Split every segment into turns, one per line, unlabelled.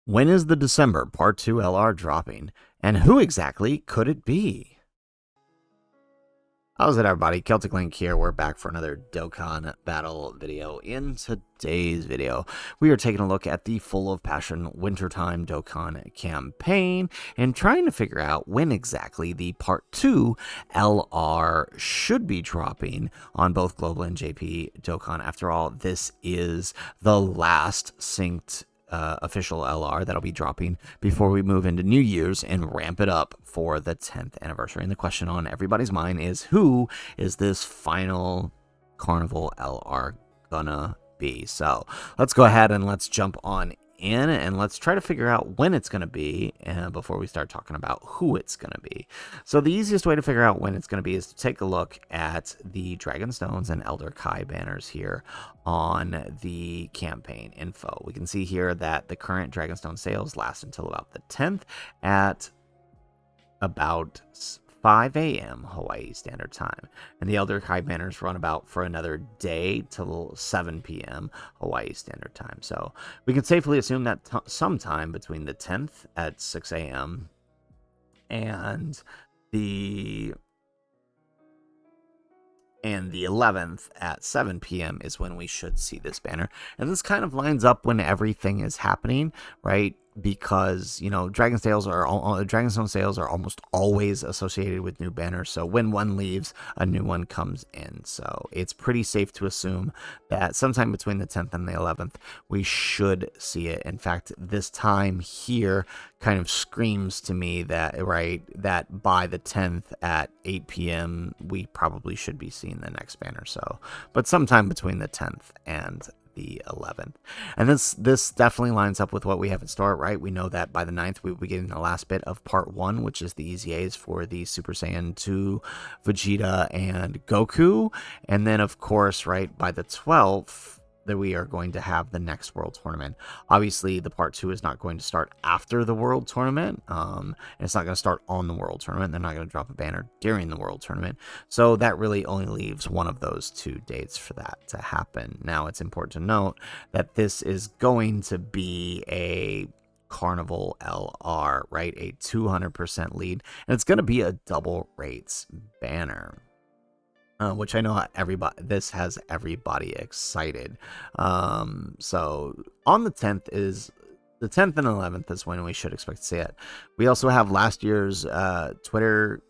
When is the December Part 2 LR dropping? And who exactly could it be? How's it, everybody? Celtic Link here. We're back for another Dokkan battle video. In today's video, we are taking a look at the Full of Passion Wintertime Dokkan campaign and trying to figure out when exactly the Part 2 LR should be dropping on both Global and JP Dokkan. After all, this is the last synced official LR that'll be dropping before we move into New Year's and ramp it up for the 10th anniversary. And the question on everybody's mind is, who is this final Carnival LR gonna be? So let's go ahead and let's jump on in and let's try to figure out when it's going to be before we start talking about who it's going to be. So the easiest way to figure out when it's going to be is to take a look at the Dragon Stones and Elder Kai banners here on the campaign info. We can see here that the current Dragonstone sales last until about the 10th at about 5 a.m. Hawaii Standard Time. And the Elder Kai banners run about for another day till 7 p.m. Hawaii Standard Time. So we can safely assume that sometime between the 10th at 6 a.m. and the 11th at 7 p.m. is when we should see this banner. And this kind of lines up when everything is happening, right? Because, you know, Dragonstone sales are almost always associated with new banners. So when one leaves, a new one comes in. So it's pretty safe to assume that sometime between the 10th and the 11th, we should see it. In fact, this time here kind of screams to me that, right, that by the 10th at 8 p.m., we probably should be seeing the next banner. So, but sometime between the 10th and the 11th. And this definitely lines up with what we have in store, right? We know that by the 9th, we will be getting the last bit of part 1, which is the EZAs for the Super Saiyan 2, Vegeta, and Goku. And then, of course, right, by the 12th, that we are going to have the next World Tournament. Obviously, the Part 2 is not going to start after the World Tournament. And it's not going to start on the World Tournament. They're not going to drop a banner during the World Tournament. So that really only leaves one of those 2 dates for that to happen. Now, it's important to note that this is going to be a Carnival LR, right? A 200% lead. And it's going to be a double rates banner. Which I know this has everybody excited. So on the 10th and 11th is when we should expect to see it. We also have last year's Twitter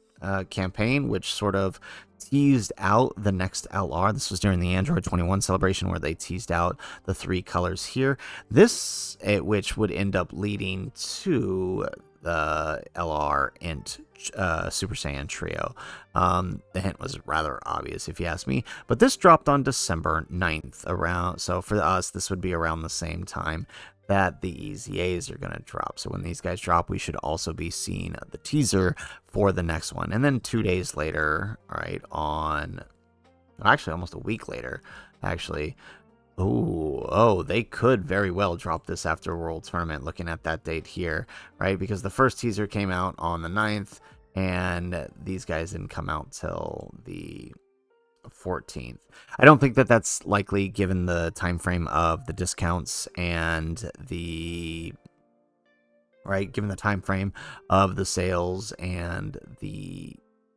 campaign, which sort of teased out the next LR. This was during the Android 21 celebration where they teased out the 3 colors here. Which would end up leading to the LR Int Super Saiyan Trio. The hint was rather obvious if you ask me, but this dropped on December 9th around, so for us this would be around the same time that the EZAs are going to drop. So when these guys drop, we should also be seeing the teaser for the next one. And then 2 days later, right, actually almost a week later, actually, they could very well drop this after World Tournament, looking at that date here, right? Because the first teaser came out on the 9th, and these guys didn't come out till the 14th. I don't think that that's likely given the time frame of the discounts and given the time frame of the sales and the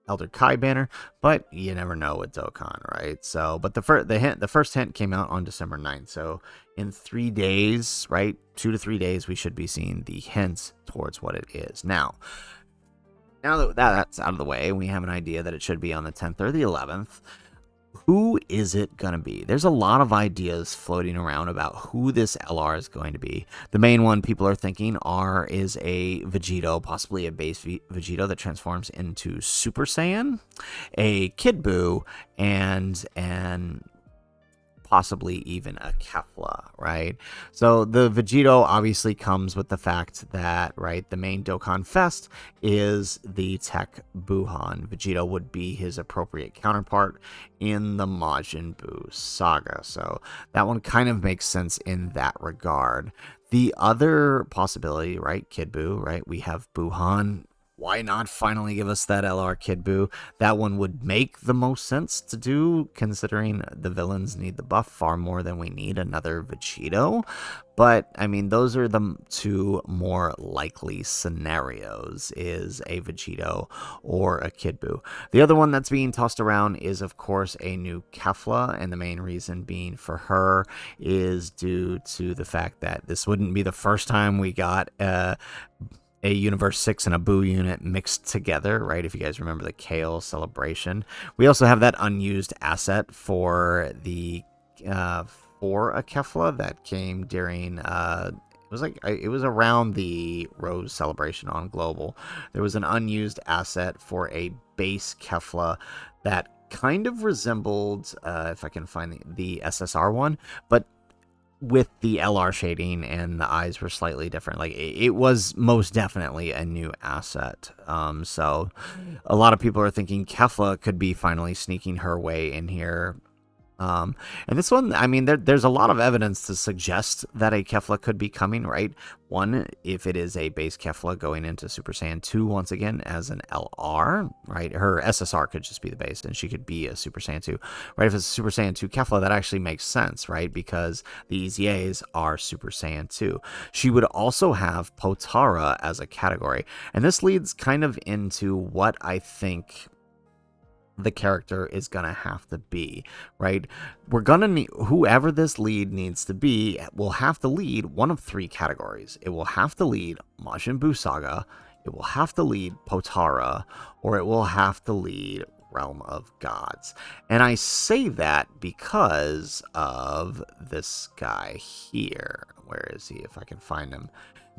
Elder Kai banner, but you never know with Dokkan, right? So, but the first hint came out on December 9th. So in 3 days, right, 2 to 3 days, we should be seeing the hints towards what it is. Now that that's out of the way, we have an idea that it should be on the 10th or the 11th. Who is it going to be? There's a lot of ideas floating around about who this LR is going to be. The main one people are thinking is a Vegito, possibly a base Vegito that transforms into Super Saiyan, a Kid Buu, and possibly even a Kefla, right? So the Vegito obviously comes with the fact that, right, the main Dokkan Fest is the Tech Buuhan. Vegito would be his appropriate counterpart in the Majin Buu saga. So that one kind of makes sense in that regard. The other possibility, right, Kid Buu, right, we have Buuhan why not finally give us that LR Kid Buu? That one would make the most sense to do, considering the villains need the buff far more than we need another Vegito. But, I mean, those are the two more likely scenarios, is a Vegito or a Kid Buu. The other one that's being tossed around is, of course, a new Kefla, and the main reason being for her is due to the fact that this wouldn't be the first time we got a Universe 6 and a Buu unit mixed together, right? If you guys remember the Kale celebration. We also have that unused asset for the for a Kefla that came during it was around the Rose celebration on Global. There was an unused asset for a base Kefla that kind of resembled, if I can find the SSR one, but with the LR shading, and the eyes were slightly different. Like, it was most definitely a new asset. So a lot of people are thinking Kefla could be finally sneaking her way in here. And this one, I mean, there's a lot of evidence to suggest that a Kefla could be coming, right? One, if it is a base Kefla going into Super Saiyan 2 once again as an LR, right? Her SSR could just be the base, and she could be a Super Saiyan 2, right? If it's a Super Saiyan 2 Kefla, that actually makes sense, right? Because the EZAs are Super Saiyan 2. She would also have Potara as a category, and this leads kind of into what I think the character is gonna have to be, right? We're gonna need, whoever this lead needs to be will have to lead one of three categories. It will have to lead Majin Buu Saga, it will have to lead Potara, or it will have to lead Realm of Gods. And I say that because of this guy here. Where is he? If I can find him.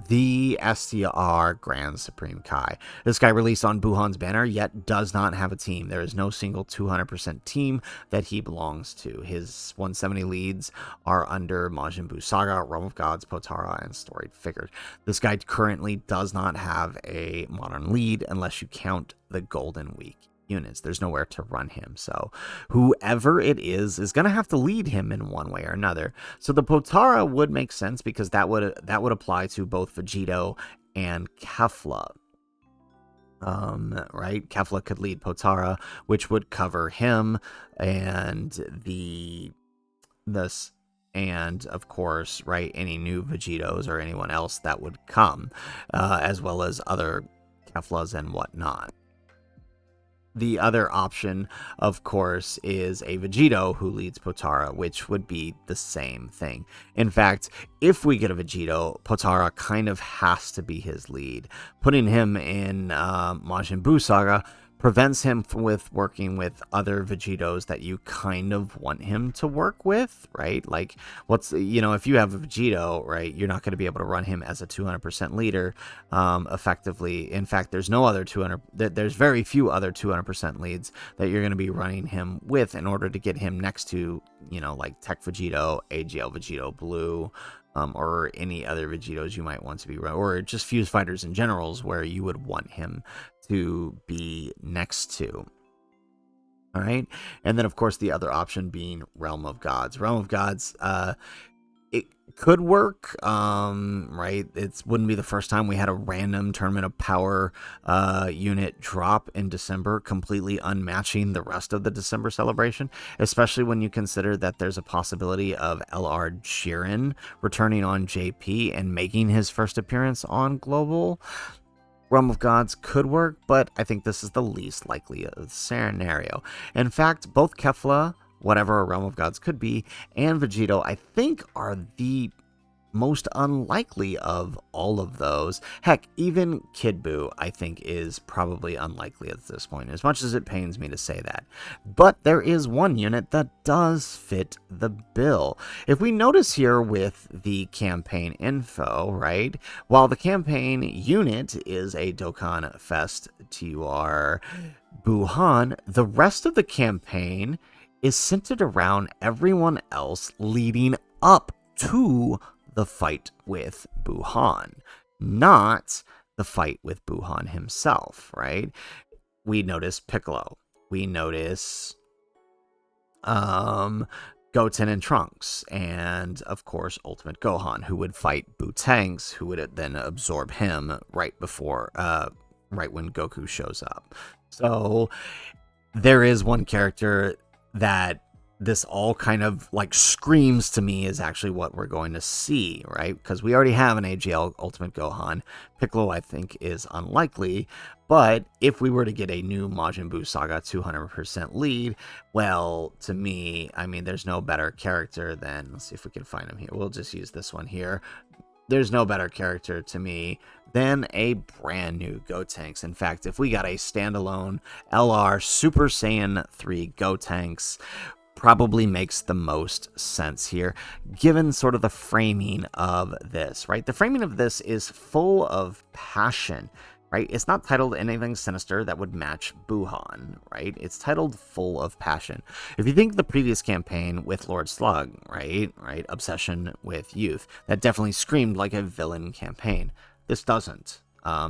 The STR Grand Supreme Kai. This guy released on Buhan's banner, yet does not have a team. There is no single 200% team that he belongs to. His 170 leads are under Majin Buu Saga, Realm of Gods, Potara, and Storied Figures. This guy currently does not have a modern lead unless you count the Golden Week units. There's nowhere to run him, so whoever it is going to have to lead him in one way or another. So the Potara would make sense because that would apply to both Vegito and Kefla. Right? Kefla could lead Potara, which would cover him and and of course, right, any new Vegitos or anyone else that would come, as well as other Keflas and whatnot. The other option, of course, is a Vegito who leads Potara, which would be the same thing. In fact, if we get a Vegito, Potara kind of has to be his lead. Putting him in Majin Buu Saga prevents him with working with other Vegitos that you kind of want him to work with, right? Like, if you have a Vegito, right, you're not going to be able to run him as a 200% leader effectively. In fact, there's very few other 200% leads that you're going to be running him with in order to get him next to, like Tech Vegito, AGL Vegito Blue, or any other Vegitos you might want to be running, or just Fuse Fighters in generals where you would want him to be next to. All right. And then, of course, the other option being Realm of Gods. Realm of Gods, it could work, right? It wouldn't be the first time we had a random Tournament of Power unit drop in December, completely unmatching the rest of the December celebration, especially when you consider that there's a possibility of LR Jiren returning on JP and making his first appearance on Global. Realm of Gods could work, but I think this is the least likely scenario. In fact, both Kefla, whatever a Realm of Gods could be, and Vegito, I think, are the most unlikely of all of those. Heck, even Kid Buu, I think, is probably unlikely at this point, as much as it pains me to say that. But there is one unit that does fit the bill. If we notice here with the campaign info, right, while the campaign unit is a Dokkan Fest TUR Buhan, the rest of the campaign is centered around everyone else leading up to the fight with Buhan, not the fight with Buhan himself, right? We notice Piccolo. We notice Goten and Trunks, and of course Ultimate Gohan, who would fight Gotenks, who would then absorb him right before right when Goku shows up. So there is one character that this all kind of like screams to me is actually what we're going to see, right? Because we already have an AGL Ultimate Gohan. Piccolo, I think, is unlikely. But if we were to get a new Majin Buu Saga 200% lead, well, to me, I mean, there's no better character than, let's see if we can find him here. We'll just use this one here. There's no better character to me than a brand new Gotenks. In fact, if we got a standalone LR Super Saiyan 3 Gotenks, probably makes the most sense here, given sort of the framing of this, right? The framing of this is full of passion, right? It's not titled anything sinister that would match Buhan, right? It's titled Full of Passion. If you think the previous campaign with Lord Slug, right? Obsession with Youth, that definitely screamed like a villain campaign. This doesn't.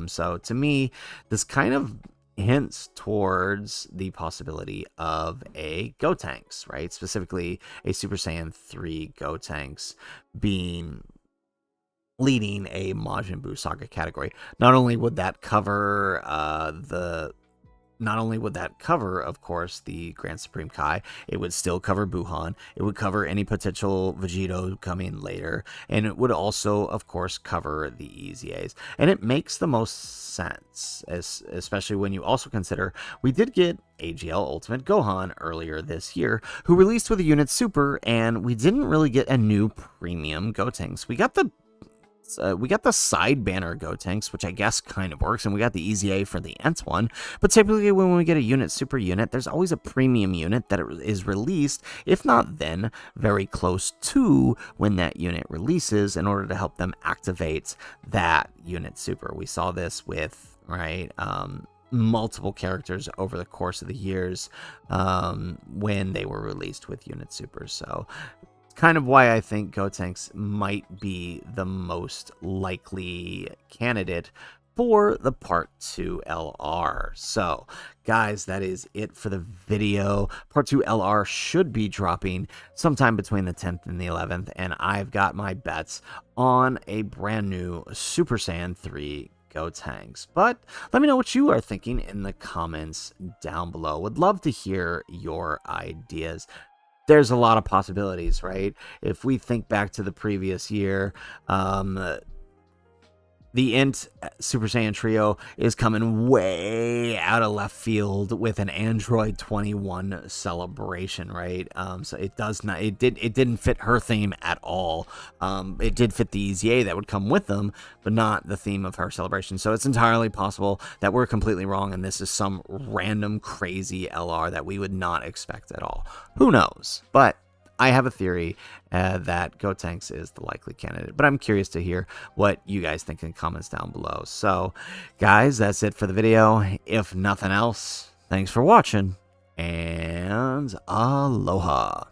So to me, this kind of hints towards the possibility of a Gotenks, right? Specifically, a Super Saiyan 3 Gotenks leading a Majin Buu Saga category. Not only would that cover, of course, the Grand Supreme Kai, it would still cover Buhan, it would cover any potential Vegito coming later, and it would also, of course, cover the EZAs. And it makes the most sense, especially when you also consider we did get AGL Ultimate Gohan earlier this year, who released with a Unit Super, and we didn't really get a new premium Gotenks. We got the side banner Gotenks, which I guess kind of works, and we got the EZA for the Ent one. But typically when we get a Unit Super unit, there's always a premium unit that is released, if not then, very close to when that unit releases in order to help them activate that Unit Super. We saw this with, multiple characters over the course of the years when they were released with Unit Super. So kind of why I think Gotenks might be the most likely candidate for the Part 2 LR. So, guys, that is it for the video. Part 2 LR should be dropping sometime between the 10th and the 11th, and I've got my bets on a brand new Super Saiyan 3 Gotenks. But let me know what you are thinking in the comments down below. Would love to hear your ideas. There's a lot of possibilities, right? If we think back to the previous year, the Ent Super Saiyan Trio is coming way out of left field with an Android 21 celebration, right? So it didn't fit her theme at all. It did fit the EZA that would come with them, but not the theme of her celebration. So it's entirely possible that we're completely wrong, and this is some random crazy LR that we would not expect at all. Who knows? But I have a theory that Gotenks is the likely candidate, but I'm curious to hear what you guys think in the comments down below. So, guys, that's it for the video. If nothing else, thanks for watching, and aloha.